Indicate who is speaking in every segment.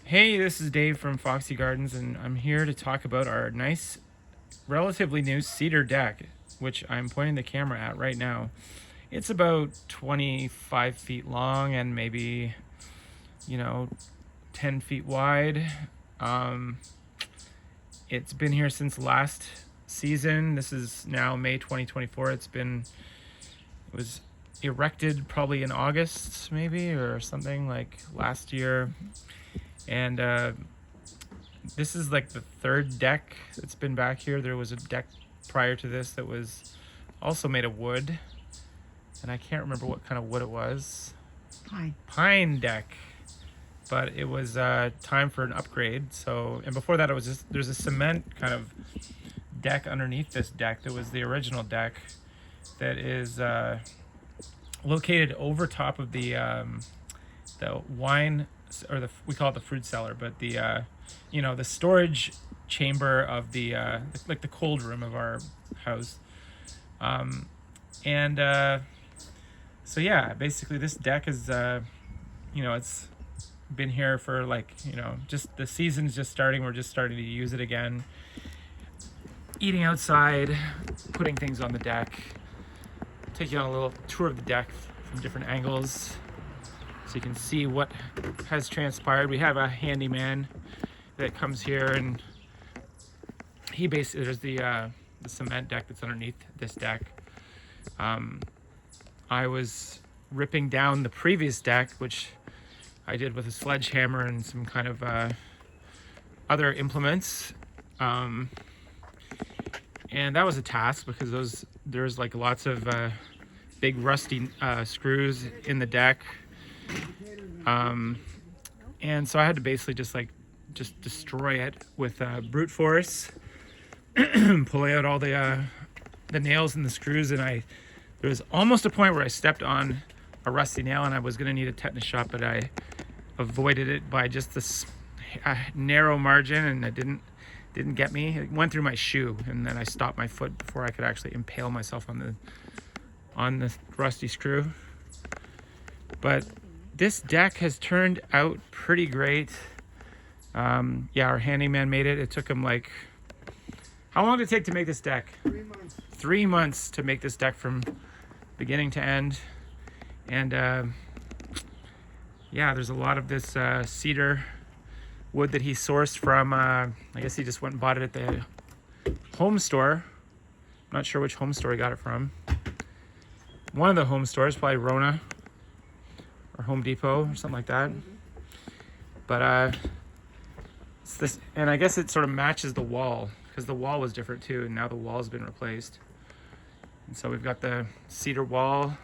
Speaker 1: Hey, this is Dave from Foxy Gardens, and I'm here to talk about our nice, relatively new cedar deck, which I'm pointing the camera at right now. It's about 25 feet long and maybe, 10 feet wide. Um, it's been here since last season. This is now May 2024. It was erected probably in August, maybe, or something like last year. And this is like the third deck that's been back here. There was a deck prior to this that was also made of wood, and I can't remember what kind of wood it was. Pine deck. But it was time for an upgrade. So, and before that, there's a cement kind of deck underneath this deck that was the original deck that is located over top of the wine, or we call it the fruit cellar, but the the storage chamber of the like the cold room of our house. So yeah, basically this deck is it's been here for just the season's just starting. We're just starting to use it again, eating outside, putting things on the deck, taking on a little tour of the deck from different angles so you can see what has transpired. We have a handyman that comes here, and he basically, there's the cement deck that's underneath this deck. I was ripping down the previous deck, which I did with a sledgehammer and some kind of other implements, and that was a task because there's like lots of big rusty screws in the deck, and so I had to basically just destroy it with brute force, pulling out all the nails and the screws. And there was almost a point where I stepped on a rusty nail and I was going to need a tetanus shot, but I avoided it by just this narrow margin, and it didn't get me. It went through my shoe, and then I stopped my foot before I could actually impale myself on the rusty screw. But this deck has turned out pretty great. Our handyman made it. It took him how long did it take to make this deck?
Speaker 2: 3 months.
Speaker 1: 3 months to make this deck from beginning to end. And there's a lot of this cedar wood that he sourced from, I guess he just went and bought it at the home store. I'm not sure which home store he got it from. One of the home stores, probably Rona or Home Depot or something like that. But it's this, and I guess it sort of matches the wall, because the wall was different too, and now the wall has been replaced. And so we've got the cedar wall,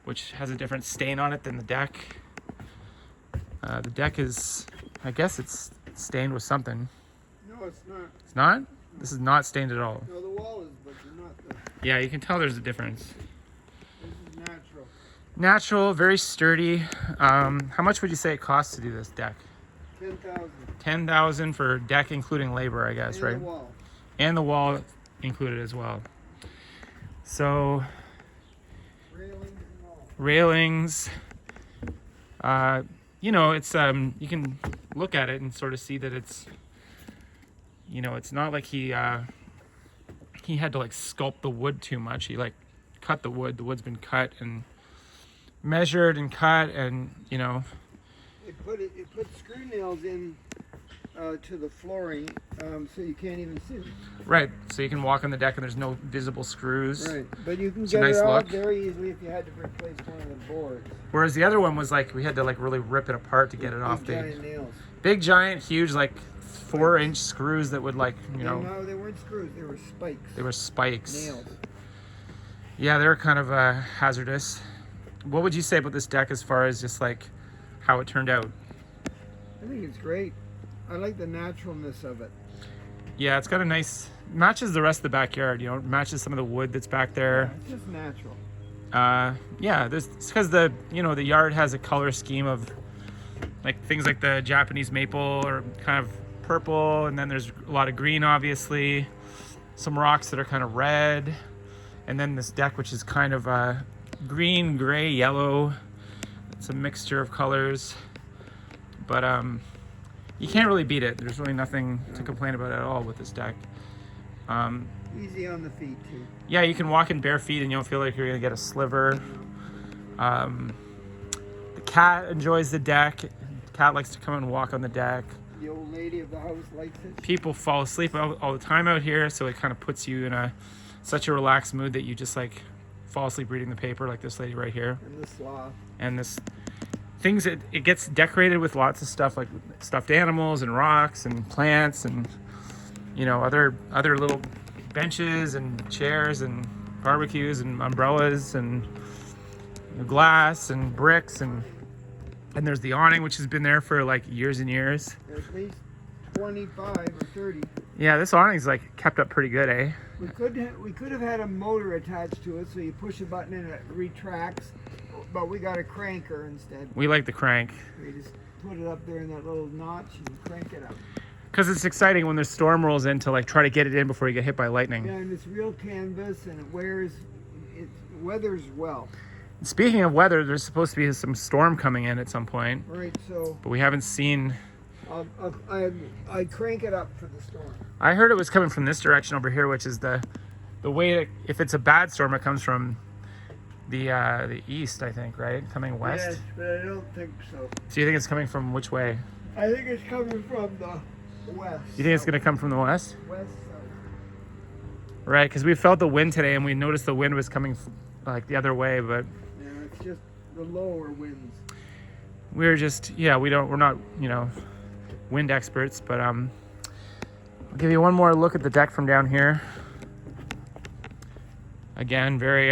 Speaker 1: which has a different stain on it than the deck. The deck is, I guess it's stained with something.
Speaker 2: No, it's not.
Speaker 1: It's not? This is not stained at all.
Speaker 2: No, the wall is, but you're not the.
Speaker 1: Yeah, you can tell there's a difference.
Speaker 2: This is natural.
Speaker 1: Natural, very sturdy. How much would you say it costs to do this deck?
Speaker 2: 10,000.
Speaker 1: $10,000 for deck, including labor, I guess,
Speaker 2: And
Speaker 1: right?
Speaker 2: the wall.
Speaker 1: And the wall included as well. So
Speaker 2: Railings and all.
Speaker 1: railings. It's you can look at it and sort of see that it's it's not like he had to sculpt the wood too much. He cut the wood. The wood's been cut and measured and cut, and
Speaker 2: It put screw nails in to the flooring, so you can't even see them.
Speaker 1: right, so you can walk on the deck and there's no visible screws.
Speaker 2: Right, but you can
Speaker 1: It's a
Speaker 2: get
Speaker 1: nice
Speaker 2: it out
Speaker 1: look.
Speaker 2: very easily if you had to replace one of the boards.
Speaker 1: Whereas the other one was we had to really rip it apart to get it off.
Speaker 2: Big giant nails.
Speaker 1: Big giant huge 4-inch screws that would
Speaker 2: No, they weren't screws. They were spikes.
Speaker 1: they were spikes.
Speaker 2: Nails.
Speaker 1: Yeah, they're kind of hazardous. What would you say about this deck as far as just how it turned out?
Speaker 2: I think it's great. I like the naturalness of it.
Speaker 1: Yeah, it's got a nice, matches the rest of the backyard, it matches some of the wood that's back there.
Speaker 2: It's just natural.
Speaker 1: It's because the yard has a color scheme of things like the Japanese maple or kind of purple, and then there's a lot of green, obviously, some rocks that are kind of red, and then this deck which is kind of green, gray, yellow. It's a mixture of colors. but you can't really beat it. There's really nothing to complain about at all with this deck.
Speaker 2: Easy on the feet too.
Speaker 1: Yeah, you can walk in bare feet and you don't feel like you're gonna get a sliver. The cat enjoys the deck. The cat likes to come and walk on the deck.
Speaker 2: The old lady of the house likes it.
Speaker 1: People fall asleep all the time out here, so it kind of puts you in such a relaxed mood that you just like fall asleep reading the paper, like this lady right here.
Speaker 2: And the sloth.
Speaker 1: And this things, it gets decorated with lots of stuff like stuffed animals and rocks and plants and, you know, other little benches and chairs and barbecues and umbrellas and glass and bricks, and there's the awning, which has been there for like years and years.
Speaker 2: At least 25 or 30.
Speaker 1: Yeah, this awning's like kept up pretty good, eh?
Speaker 2: We could have had a motor attached to it, so you push a button and it retracts, but we got a cranker instead.
Speaker 1: We like the crank.
Speaker 2: We just put it up there in that little notch and crank it up.
Speaker 1: Because it's exciting when the storm rolls in to like try to get it in before you get hit by lightning.
Speaker 2: Yeah, and it's real canvas and it weathers well.
Speaker 1: Speaking of weather, there's supposed to be some storm coming in at some point,
Speaker 2: Right, so
Speaker 1: but we haven't seen.
Speaker 2: I crank it up for the storm.
Speaker 1: I heard it was coming from this direction over here, which is the way to, if it's a bad storm, it comes from the east, I think, right? Coming west.
Speaker 2: Yes, but I don't think so.
Speaker 1: So you think it's coming from which way?
Speaker 2: I think it's coming from the west.
Speaker 1: You think it's going to come from the west?
Speaker 2: West south.
Speaker 1: Right, because we felt the wind today, and we noticed the wind was coming like the other way, but
Speaker 2: Yeah, it's just the lower winds.
Speaker 1: we're just, yeah, we're not, you know, wind experts, but I'll give you one more look at the deck from down here. Again, very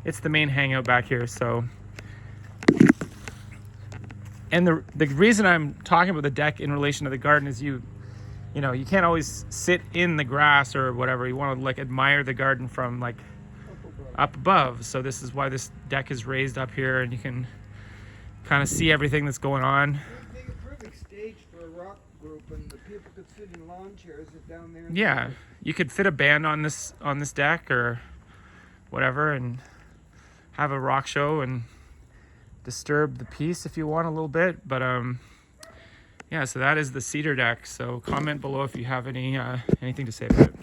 Speaker 1: it's the main hangout back here, so. And the reason I'm talking about the deck in relation to the garden is you know, you can't always sit in the grass or whatever. You want to like admire the garden from like up above. So this is why this deck is raised up here, and you can kind of see everything that's going on.
Speaker 2: It would make a perfect stage for a rock group, and the people could sit in lawn chairs down there.
Speaker 1: Yeah, you could fit a band on this deck or whatever, and have a rock show and disturb the peace if you want a little bit. But yeah, so that is the Cedar deck. So comment below if you have anything to say about it.